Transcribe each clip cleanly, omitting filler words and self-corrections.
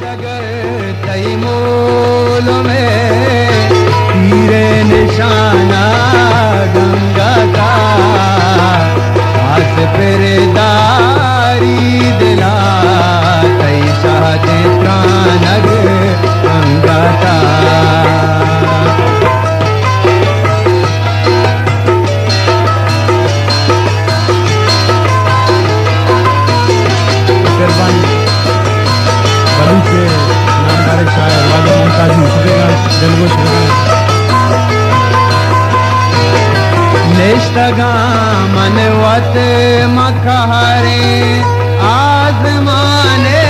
जगर तैमूल में तीरे निशाना गंगा का आस पेरेदारी दिला तई शादे प्राणग गंगा का निष्ठगा मनवत मखहरे आजमाने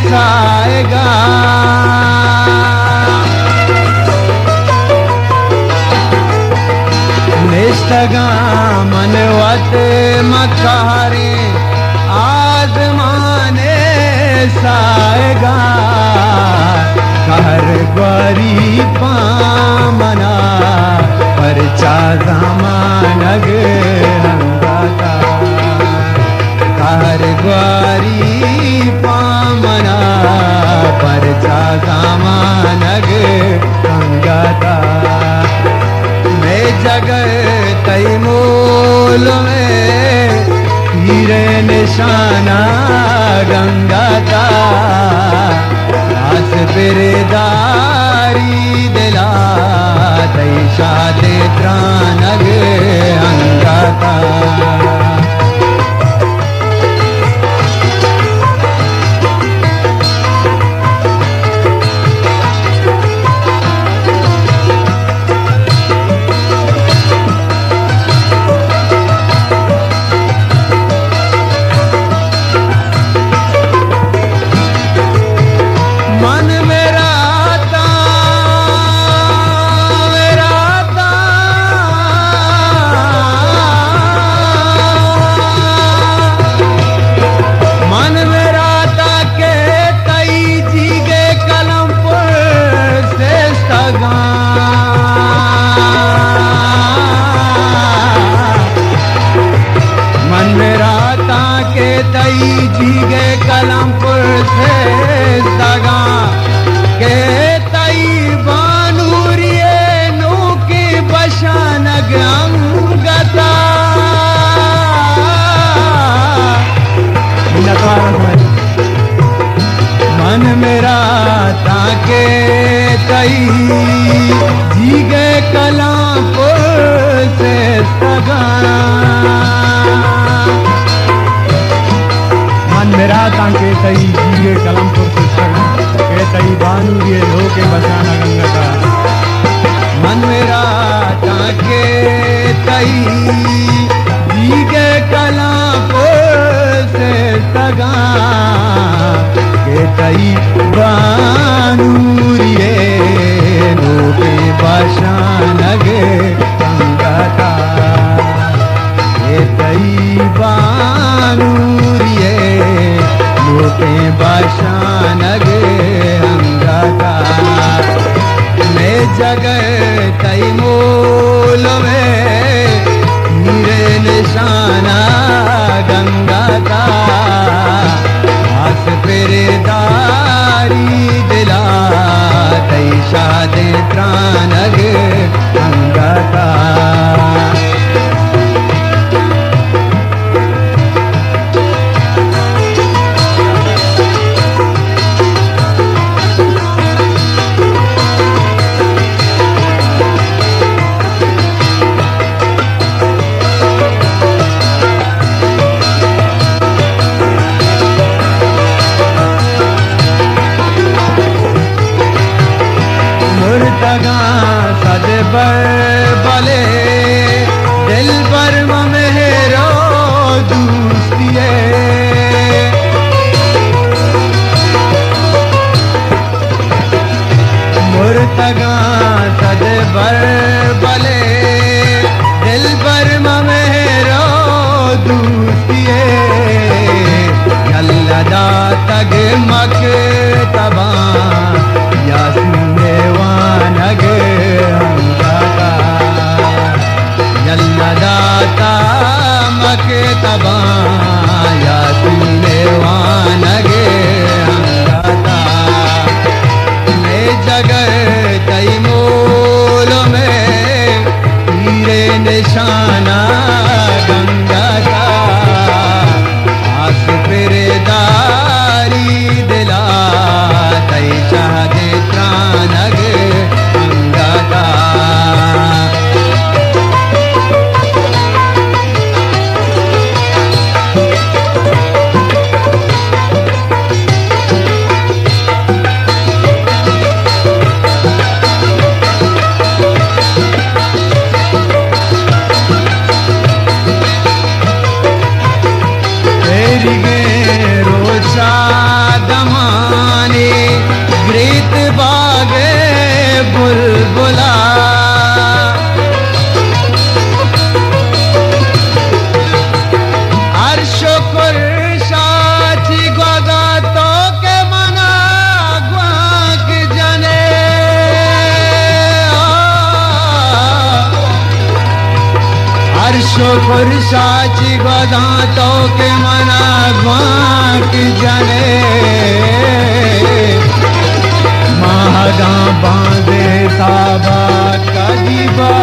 साएगा निष्ठगा मनवत मखहरे आजमाने साएगा कहर ग्वारी पामना परचा जमानग हंगाता कहर ग्वारी पामना परचा जमानग हंगाता मैं जगर तैमूल में हीरे निशाना गंगाता आस पेरेदारी दिला तई शादे त्रानग अंगाता जीगे कलमपुर से दगा के तई बानूरिए नू की बशानग अंगता मन मेरा ताके तई जीगे कलमपुर से दगा मेरा तांके तई जीगे कलमपुर के तई बानूरिए लोके बसाना गंगा का मन मेरा तांके तई जीगे कलमपुर से सगा के तई बानूरिए लोके बसाना गंगा का के तई बानूरिए लोके बशानग अंगाता मैं जगर तैमूल में हीरे निशाना गंगाता आस पेरेदारी दिला तई शादे त्रानग अंगाता साची गदा तो के मना बाक जने महादा बांधे साबा कदी बा